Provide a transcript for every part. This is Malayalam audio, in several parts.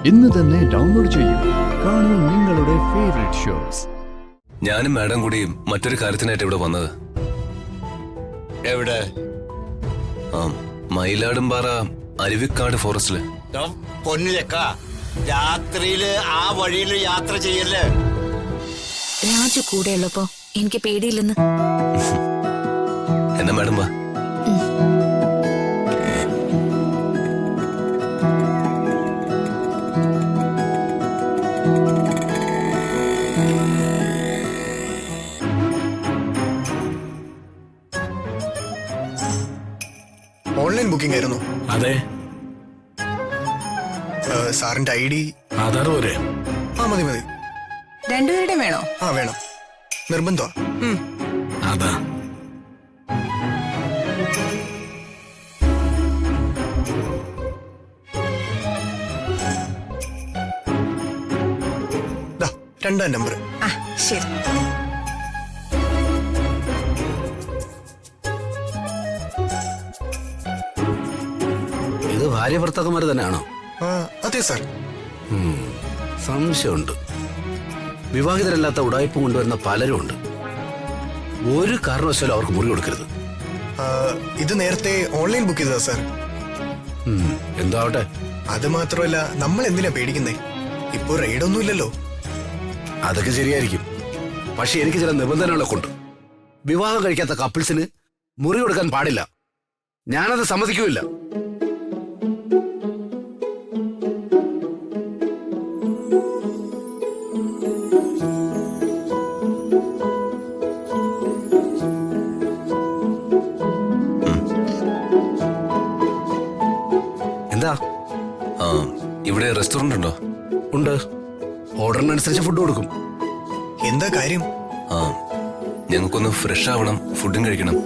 ഇന്ന് തന്നെ ഡൗൺലോഡ് ചെയ്യൂ. കാണൂ നിങ്ങളുടെ ഫേവറേറ്റ് ഷോസ്. ഞാനും മാഡം കൂടി മറ്റൊരു കാര്യത്തിനായിട്ട് ഇവിടെ വന്നത്. എവിടെ? മയിലാടുംപാറ അരുവിക്കാട് ഫോറസ്റ്റില്. പൊന്നിലക്ക, രാത്രിയില് ആ വഴിയിൽ യാത്ര ചെയ്യല്ലേ? രാജു കൂടെ ഉള്ളപ്പോ എനിക്ക് പേടിയില്ലെന്ന്. എന്നാ മാഡം വാ. ഓൺലൈൻ ബുക്കിംഗ് ആയിരുന്നു. അതെ. സാറിന്റെ ID ആധാർ പോരെ? മതി മതി. രണ്ടുപേരുടെ വേണോ? വേണം, നിർബന്ധമാ. അതാ രണ്ടാം നമ്പർ. ശരി. ഇത് ഭാര്യ ഭർത്താക്കന്മാർ തന്നെയാണോ? അതെ സാർ. സംശയമുണ്ട്. വിവാഹിതരല്ലാത്ത ഉടായ്പ കൊണ്ടുവരുന്ന പലരും ഉണ്ട്. ഒരു കാരണവശാലും അവർക്ക് മുറി കൊടുക്കരുത്. ഇത് നേരത്തെ ഓൺലൈൻ ബുക്ക് ചെയ്തതാ സാർ. എന്താവട്ടെ. അത് മാത്രമല്ല, നമ്മൾ എന്തിനാ പേടിക്കുന്നേ? ഇപ്പൊ റെയ്ഡൊന്നും ഇല്ലല്ലോ. അതൊക്കെ ശരിയായിരിക്കും. പക്ഷെ എനിക്ക് ചില നിബന്ധനകളൊക്കെ ഉണ്ട്. വിവാഹം കഴിക്കാത്ത കപ്പിൾസിന് മുറി കൊടുക്കാൻ പാടില്ല. ഞാനത് സമ്മതിക്കൂല്ല. എന്താ? ഇവിടെ റെസ്റ്റോറന്റ് ഉണ്ടോ? ഉണ്ട്. ഓർഡറിനനുസരിച്ച് ഫുഡ് കൊടുക്കും. എന്താ കാര്യം? ഞങ്ങൾക്കൊന്ന് ഫ്രഷ് ആവണം, ഫുഡും കഴിക്കണം.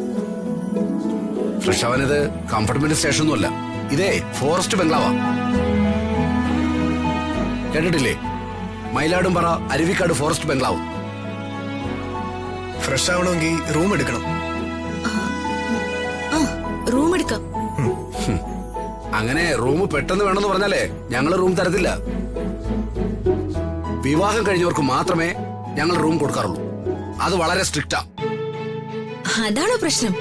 ഫ്രഷ് ആവാനത് കംഫർട്ടബിൾ സ്റ്റേഷൻ ഒന്നുമല്ല. ഇതേ ഫോറസ്റ്റ് ബംഗ്ലാവാ. കേട്ടിട്ടില്ലേ? മയിലാടുംപാറ അരുവിക്കാട് ഫോറസ്റ്റ് ബംഗ്ലാവ്. ഫ്രഷ് ആവണമെങ്കിൽ റൂം എടുക്കണം. റൂം എടുക്കാം. അങ്ങനെ റൂം പെട്ടെന്ന് വേണമെന്ന് പറഞ്ഞാലേ ഞങ്ങള് റൂം തരത്തില്ല. വിവാഹം കഴിഞ്ഞവർക്ക് മാത്രമേ ഞങ്ങൾ റൂം കൊടുക്കാറുള്ളൂ. അത് വളരെ സ്ട്രിക്റ്റാ. അതാണോ പ്രശ്നം?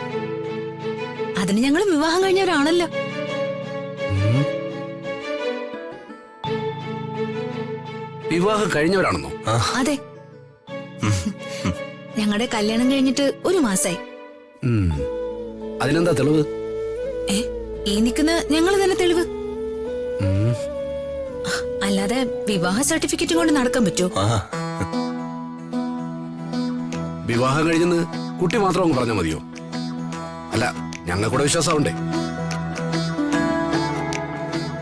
അതിന് ഞങ്ങൾ വിവാഹം കഴിഞ്ഞവരാണല്ലോ. വിവാഹം കഴിഞ്ഞവരാണെന്നോ? അതെ. ഞങ്ങളുടെ കല്യാണം കഴിഞ്ഞിട്ട് ഒരു മാസായി. അതിനെന്താ തെളിവ്? ഈ നിൽക്കുന്ന ഞങ്ങൾ തന്നെ തെളിവ്. അല്ലാതെ വിവാഹ സർട്ടിഫിക്കറ്റും കൊണ്ട് നടക്കാൻ പറ്റുമോ? വിവാഹം കഴിഞ്ഞെന്ന് കുട്ടി മാത്രം അങ്ങ് പറഞ്ഞാൽ മതിയോ? അല്ല, ഞങ്ങൾക്കൂടെ വിശ്വാസമുണ്ടേ.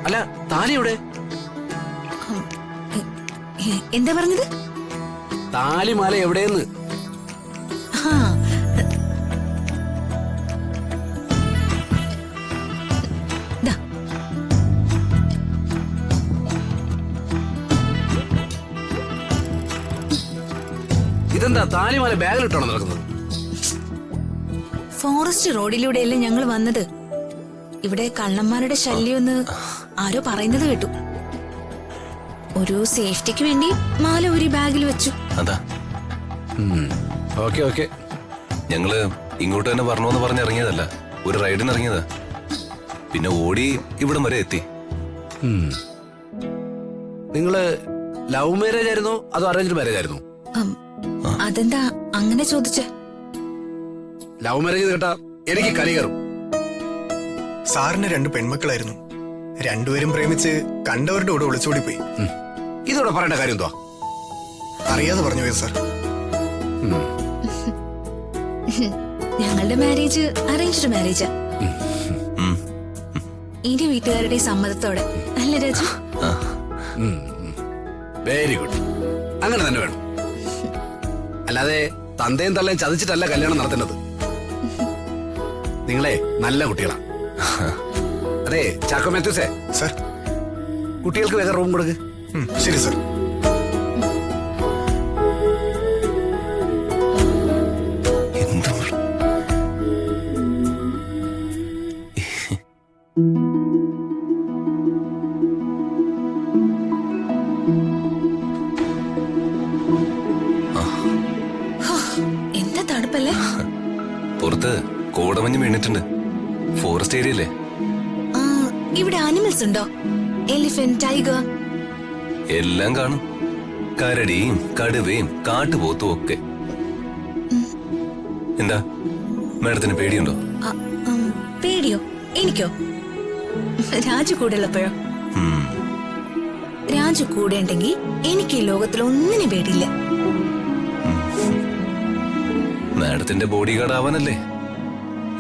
അല്ല, താലി എവിടെ? എന്താ പറഞ്ഞത്? താലിമാല എവിടെയെന്ന്. ഇതെന്താ താലിമാല ബാഗിലിട്ടാണോ നടക്കുന്നത്? ഫോറസ്റ്റ് റോഡിലൂടെയല്ലേ ഞങ്ങൾ വന്നത്. ഇവിടെ കള്ളന്മാരുടെ ശല്യമെന്ന് ആരോ പറയുന്നത് കേട്ടു. ഒരു സേഫ്റ്റിക്ക് വേണ്ടി മാല ഒരു ബാഗിൽ വെച്ചു. അതാ. Okay okay. ഞങ്ങള് ഇങ്ങോട്ട് തന്നെ വരണമെന്ന് പറഞ്ഞ് ഇറങ്ങിയതല്ല, ഒരു റൈഡിന് ഇറങ്ങിയതാ. പിന്നെ ഓടി ഇവിടം വരെ എത്തി. നിങ്ങള് ലവ് മാരേജ് ആയിരുന്നോ അതോ അറേഞ്ച്ഡ് മാരേജ് ആയിരുന്നോ? അതെന്താ അങ്ങനെ ചോദിച്ചേ? ലവ് മാരേജ് കേട്ടാ എനിക്ക് കലി കയറും. സാറിന് 2 പെൺമക്കളായിരുന്നു. രണ്ടുപേരും പ്രേമിച്ച് കണ്ടവരുടെ കൂടെ ഒളിച്ചോടി പോയി. ഇതോടെ പറയേണ്ട കാര്യം എന്താ? അറിയാതെ പറഞ്ഞു പോയത് സാർ. ഞങ്ങളുടെ മാരേജ് അറേഞ്ച്ഡ് മാരേജാ. ഇരു വീട്ടുകാരുടെ സമ്മതത്തോടെ. അല്ല രാജു? Very good. അങ്ങനെ തന്നെ വേണം. അല്ലാതെ തന്തയും തള്ളയും ചതിച്ചിട്ടല്ല കല്യാണം നടത്തേണ്ടത്. നിങ്ങളെ നല്ല കുട്ടികളാ. അതെ ചാക്കോ മാത്യൂസേ, സാർ കുട്ടികൾക്ക് വേഗം റൂം കൊടുക്ക്. ശരി സാർ. എന്താ തണുപ്പല്ലേ? പുറത്ത് കോടമഞ്ഞ് വീണിട്ടുണ്ട്. ഫോറസ്റ്റ് ഏരിയല്ലേ? ആ, ഇവിടെ ആനിമൽസ് ഉണ്ടോ? Elephant, tiger? എല്ലാം കാണും. കരടിയും കടുവയും കാട്ടുപോത്തും ഒക്കെ. എന്താ മാഡത്തിന് പേടിയുണ്ടോ? പേടിയോ? എനിക്കോ? രാജു കൂടെ ഉള്ളപ്പോഴോ? ഉം. രാജു കൂടെ ഉണ്ടെങ്കിൽ എനിക്ക് ഈ ലോകത്തിൽ ഒന്നിനും പേടിയില്ല. മാഡത്തിന്റെ ബോഡി ഗാർഡ് ആവാനല്ലേ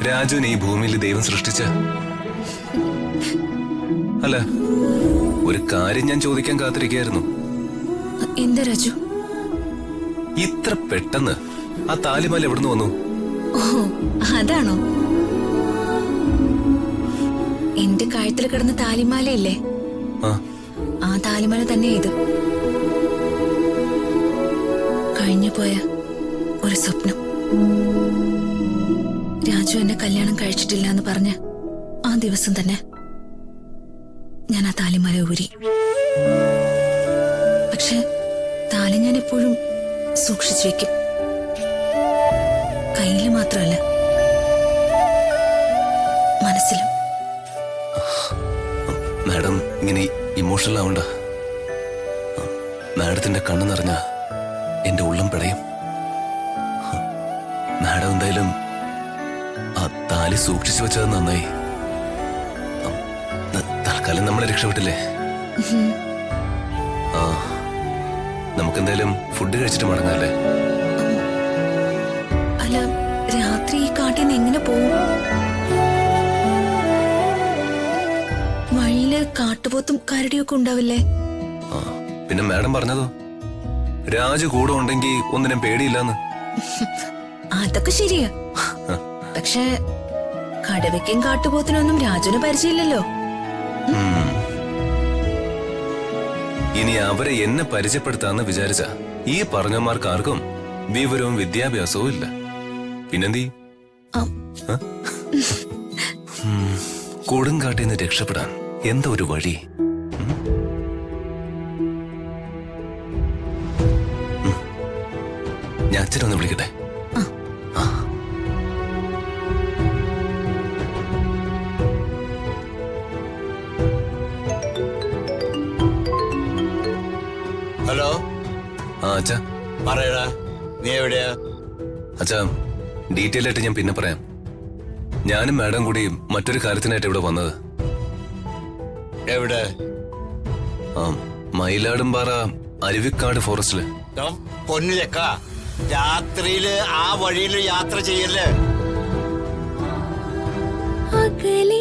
രാജുവിനെ ഈ ഭൂമിയിൽ ദൈവം സൃഷ്ടിച്ച? അല്ല, ഒരു കാര്യം ഞാൻ ചോദിക്കാൻ കാത്തിരിക്കുകയായിരുന്നു. എന്താ രാജു? ഇത്ര പെട്ടെന്ന് ആ താലിമാല എവിടുന്ന് വന്നു? ഓ, അതാണോ? എന്റെ കഴുത്തിൽ കിടന്ന താലിമാലയില്ലേ, ആ താലിമാല തന്നെ ഇത്. കഴിഞ്ഞു പോയ ഒരു സ്വപ്നം. രാജു എന്നെ കല്യാണം കഴിച്ചിട്ടില്ല എന്ന് പറഞ്ഞ ആ ദിവസം തന്നെ ഞാൻ ആ താലിമാല ഊരി. പക്ഷെ താലി ഞാൻ എപ്പോഴും സൂക്ഷിച്ചു വെക്കും. കയ്യില് മാത്രമല്ല, മനസ്സിലും. മാഡം ഇങ്ങനെ ഇമോഷണൽ ആവണ്ട. മാഡത്തിന്റെ കണ്ണു നിറഞ്ഞ എന്റെ ഉള്ളം പിടയും. മാഡം എന്തായാലും ആ താലി സൂക്ഷിച്ചു വെച്ചത് നന്നായി. തൽക്കാലം നമ്മളെ രക്ഷപ്പെട്ടില്ലേ? ആ, നമുക്കെന്തായാലും ഫുഡ് കഴിച്ചിട്ട് മടങ്ങാല്ലേ? അല്ല, രാത്രി ഈ കാട്ടിൽ നിന്ന് എങ്ങനെ പോവും? വഴിയില് കാട്ടുപോത്തും കരടിയൊക്കെ ഉണ്ടാവില്ലേ? ആ, പിന്നെ മാഡം പറഞ്ഞതോ രാജു കൂടെ ഉണ്ടെങ്കിൽ ഒന്നിനും പേടിയില്ലെന്ന്. അതൊക്കെ ശരിയാ. പക്ഷെ കടുവയ്ക്കും കാട്ടുപോത്തിനൊന്നും രാജുവിന് പരിചയമില്ലല്ലോ. ഇനി അവരെ എന്നെ പരിചയപ്പെടുത്താന്ന് വിചാരിച്ച ഈ പറഞ്ഞമാർക്ക് ആർക്കും വിവരവും വിദ്യാഭ്യാസവും ഇല്ല. പിന്നെന്തീ കൊടുങ്കാട്ടിൽ നിന്ന് രക്ഷപ്പെടാൻ എന്താ ഒരു വഴി? ഞാൻ അച്ഛനൊന്ന് വിളിക്കട്ടെ. ഹലോ. ആ അച്ഛാ പറയടാ, നീ എവിടെയാ? അച്ഛാ, ഡീറ്റെയിൽ ആയിട്ട് ഞാൻ പിന്നെ പറയാം. ഞാനും മാഡം കൂടി മറ്റൊരു കാര്യത്തിനായിട്ട് ഇവിടെ വന്നത്. എവിടെ? ആ, മയിലാടുംപാറ അരുവിക്കാട് ഫോറസ്റ്റില്. പൊന്നു ചെക്ക, രാത്രിയില് ആ വഴിയിൽ യാത്ര ചെയ്യല്ലേ? അകലെ